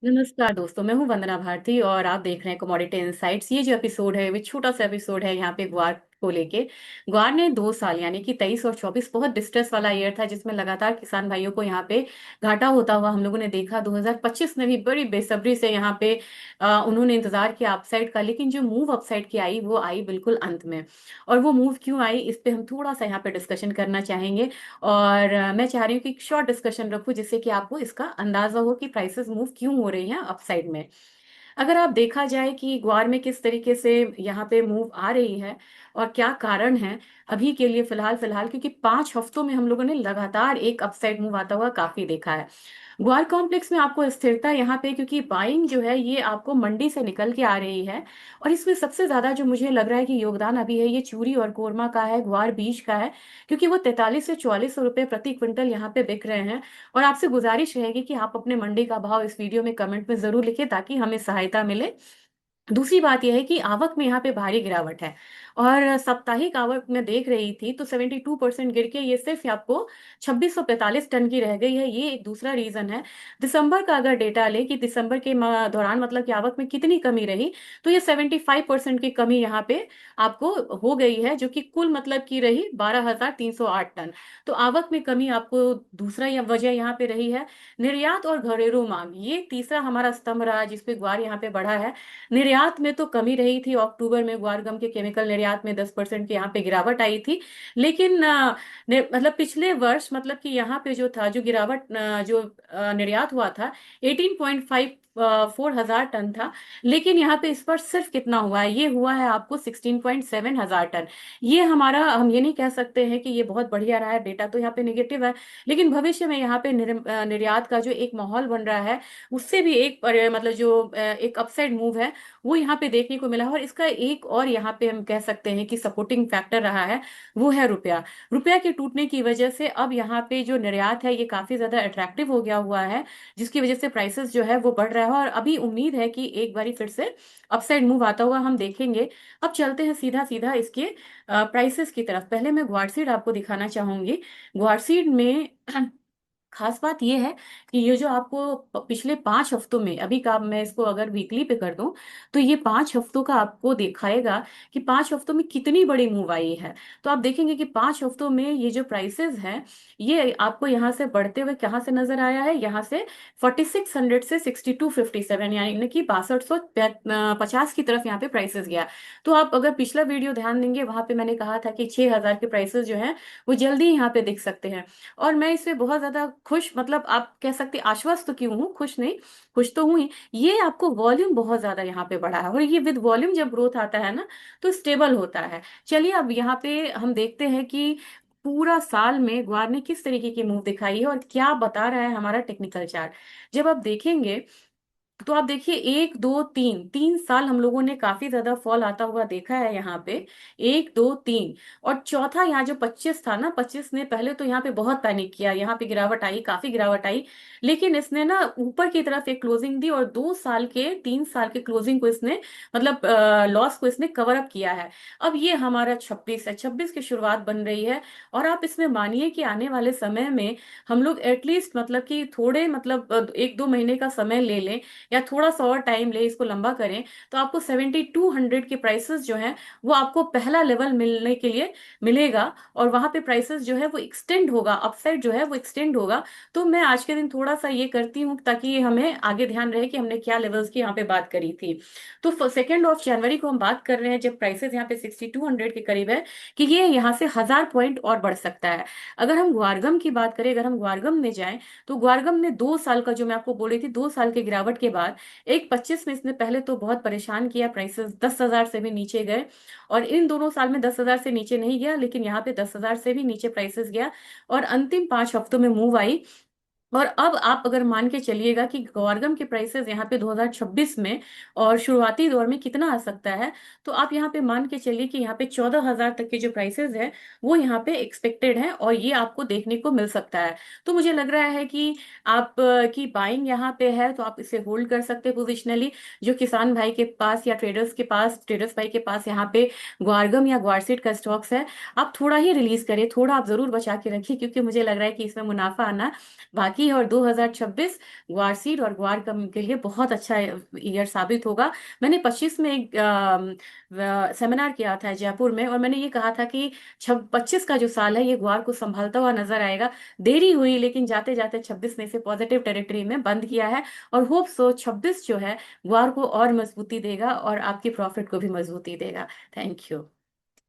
नमस्कार दोस्तों, मैं हूं वंदना भारती और आप देख रहे हैं कमोडिटी इनसाइट्स। ये जो एपिसोड है वो छोटा सा एपिसोड है यहाँ पे ग्वार को लेके। ग्वार ने 2 साल यानी कि 23 और 24 बहुत डिस्ट्रेस वाला ईयर था, जिसमें लगातार किसान भाइयों को यहाँ पे घाटा होता हुआ हम लोगों ने देखा। 2025 में भी बड़ी बेसब्री से यहाँ पे उन्होंने इंतजार किया अपसाइड का, लेकिन जो मूव अपसाइड की आई वो आई बिल्कुल अंत में। और वो मूव क्यों आई, इस पे हम थोड़ा सा यहाँ पे डिस्कशन करना चाहेंगे। और मैं चाह रही हूँ कि एक शॉर्ट डिस्कशन रखूं, जिससे कि आपको इसका अंदाजा हो कि प्राइसेस मूव क्यों हो रही हैं अपसाइड में। अगर आप देखा जाए कि ग्वार में किस तरीके से यहाँ पे मूव आ रही है और क्या कारण है अभी के लिए, फिलहाल फिलहाल क्योंकि 5 हफ्तों में हम लोगों ने लगातार एक अपसाइड मूव आता हुआ काफी देखा है। ग्वार कॉम्प्लेक्स में आपको स्थिरता यहाँ पे, क्योंकि बाइंग जो है ये आपको मंडी से निकल के आ रही है। और इसमें सबसे ज्यादा जो मुझे लग रहा है कि योगदान अभी है, ये चूरी और कोरमा का है, ग्वार बीज का है। क्योंकि वो 43 से 44 रुपए प्रति क्विंटल यहाँ पे बिक रहे हैं। और आपसे गुजारिश रहेगी कि आप अपने मंडी का भाव इस वीडियो में कमेंट में जरूर लिखें, ताकि हमें सहायता मिले। दूसरी बात यह है कि आवक में यहाँ पे भारी गिरावट है। और साप्ताहिक आवक में देख रही थी तो 72% गिर के ये सिर्फ आपको 2645 टन की रह गई है। ये एक दूसरा रीजन है। दिसंबर का अगर डेटा ले कि दिसंबर के दौरान मतलब कि आवक में कितनी कमी रही, तो ये 75% की कमी यहाँ पे आपको हो गई है, जो कि कुल मतलब की रही 12,308 टन। तो आवक में कमी आपको दूसरा वजह यहाँ पे रही है। निर्यात और घरेलू मांग, ये तीसरा हमारा स्तंभ रहा जिसपे ग्वार यहाँ पे बढ़ा है। निर्यात में तो कमी रही थी, अक्टूबर में ग्वारगम के केमिकल निर्यात में 10% की यहाँ पे गिरावट आई थी। लेकिन मतलब पिछले वर्ष मतलब कि यहाँ पे जो था, जो गिरावट जो निर्यात हुआ था 18.54 हजार टन था। लेकिन यहाँ पे इस पर सिर्फ कितना हुआ है, ये हुआ है आपको 16.7 हजार टन। ये हमारा, हम ये नहीं कह सकते हैं कि ये बहुत बढ़िया रहा है, डेटा तो यहाँ पे निगेटिव है। लेकिन भविष्य में यहाँ पे निर्यात का जो एक माहौल बन रहा है, उससे भी एक मतलब जो एक अपसाइड मूव है वो यहाँ पे देखने को मिला है। और इसका एक और यहाँ पे हम कह सकते हैं कि सपोर्टिंग फैक्टर रहा है, वो है रुपया। रुपया के टूटने की वजह से अब यहाँ पे जो निर्यात है ये काफी ज्यादा अट्रैक्टिव हो गया हुआ है, जिसकी वजह से प्राइसेस जो है वो बढ़ रहा है। और अभी उम्मीद है कि एक बारी फिर से अपसाइड मूव आता हुआ हम देखेंगे। अब चलते हैं सीधा सीधा इसके प्राइसेस की तरफ। पहले मैं ग्वारसीड आपको दिखाना चाहूंगी। ग्वारसीड में खास बात यह है कि ये जो आपको पिछले 5 हफ्तों में, अभी का मैं इसको अगर वीकली पे कर दूं, तो ये 5 हफ्तों का आपको दिखाएगा कि 5 हफ्तों में कितनी बड़ी मूव आई है। तो आप देखेंगे कि 5 हफ्तों में ये जो प्राइसेस हैं, ये आपको यहाँ से बढ़ते हुए कहाँ से नजर आया है, यहाँ से 4600 से 6257, यानी कि 6250 की तरफ यहाँ पे प्राइसेस गया। तो आप अगर पिछला वीडियो ध्यान देंगे, वहां पे मैंने कहा था कि 6000 के प्राइसेस जो हैं वो जल्दी ही यहाँ पे दिख सकते हैं। और मैं इससे बहुत ज्यादा खुश, मतलब आप कह सकते आश्वस्त तो क्यों हूँ, खुश नहीं, खुश तो हूँ ही। ये आपको वॉल्यूम बहुत ज्यादा यहाँ पे बढ़ा है, और ये विद वॉल्यूम जब ग्रोथ आता है ना, तो स्टेबल होता है। चलिए अब यहाँ पे हम देखते हैं कि पूरा साल में ग्वार ने किस तरीके की मूव दिखाई है और क्या बता रहा है हमारा टेक्निकल चार्ट। जब आप देखेंगे तो आप देखिए, 1 2 3 3 साल हम लोगों ने काफी ज्यादा फॉल आता हुआ देखा है यहाँ पे। 1 2 3, और चौथा यहाँ जो 25 था ना, 25 ने पहले तो यहाँ पे बहुत पैनिक किया, यहाँ पे गिरावट आई, काफी गिरावट आई। लेकिन इसने ना ऊपर की तरफ एक क्लोजिंग दी, और 2 साल के 3 साल के क्लोजिंग को इसने, मतलब लॉस को इसने कवर अप किया है। अब ये हमारा 26 है, 26 की शुरुआत बन रही है। और आप इसमें मानिए कि आने वाले समय में हम लोग एटलीस्ट मतलब कि थोड़े, मतलब 1 2 महीने का समय ले लें, या थोड़ा सा और टाइम ले, इसको लंबा करें, तो आपको 7200 के प्राइसेस जो हैं वो आपको पहला लेवल मिलने के लिए मिलेगा। और वहां पे प्राइसेस जो है वो एक्सटेंड होगा, अपसाइड जो है वो एक्सटेंड होगा। तो मैं आज के दिन थोड़ा सा ये करती हूँ, ताकि हमें आगे ध्यान रहे कि हमने क्या लेवल्स की यहाँ पे बात करी थी। तो 2 जनवरी को हम बात कर रहे हैं, जब प्राइसेस यहाँ पे 6200 के करीब है, कि ये यहाँ से 1000 पॉइंट और बढ़ सकता है। अगर हम ग्वारगम की बात करें, अगर हम ग्वारगम में जाएं, तो ग्वारगम ने 2 साल का, जो मैं आपको बोल रही थी, 2 साल के गिरावट के बाद एक 25 में इसने पहले तो बहुत परेशान किया, प्राइसेस 10,000 से भी नीचे गए। और इन दोनों साल में 10,000 से नीचे नहीं गया, लेकिन यहाँ पे 10,000 से भी नीचे प्राइसेस गया। और अंतिम 5 हफ्तों में मूव आई। और अब आप अगर मान के चलिएगा कि गौरगम के प्राइसेस यहाँ पे 2026 में और शुरुआती दौर में कितना आ सकता है, तो आप यहाँ पे मान के चलिए कि यहाँ पे 14,000 तक के जो प्राइसेस है वो यहाँ पे एक्सपेक्टेड है, और ये आपको देखने को मिल सकता है। तो मुझे लग रहा है कि आप की बाइंग यहाँ पे है, तो आप इसे होल्ड कर सकते हैं पोजिशनली। जो किसान भाई के पास या ट्रेडर्स के पास, ट्रेडर्स भाई के पास यहाँ पे ग्वारगम या ग्वारसीड का स्टॉक्स है, आप थोड़ा ही रिलीज करें, थोड़ा आप जरूर बचा के रखिए, क्योंकि मुझे लग रहा है कि इसमें मुनाफा आना बाकी बाकी है। और 2026 ग्वार सीड और ग्वार के लिए बहुत अच्छा ईयर साबित होगा। मैंने 25 में एक सेमिनार किया था जयपुर में, और मैंने ये कहा था कि 25 का जो साल है ये ग्वार को संभालता हुआ नजर आएगा। देरी हुई, लेकिन जाते जाते 26 ने इसे पॉजिटिव टेरिटरी में बंद किया है। और होप सो 26 जो है ग्वार को और मजबूती देगा और आपकी प्रॉफिट को भी मजबूती देगा। Thank you.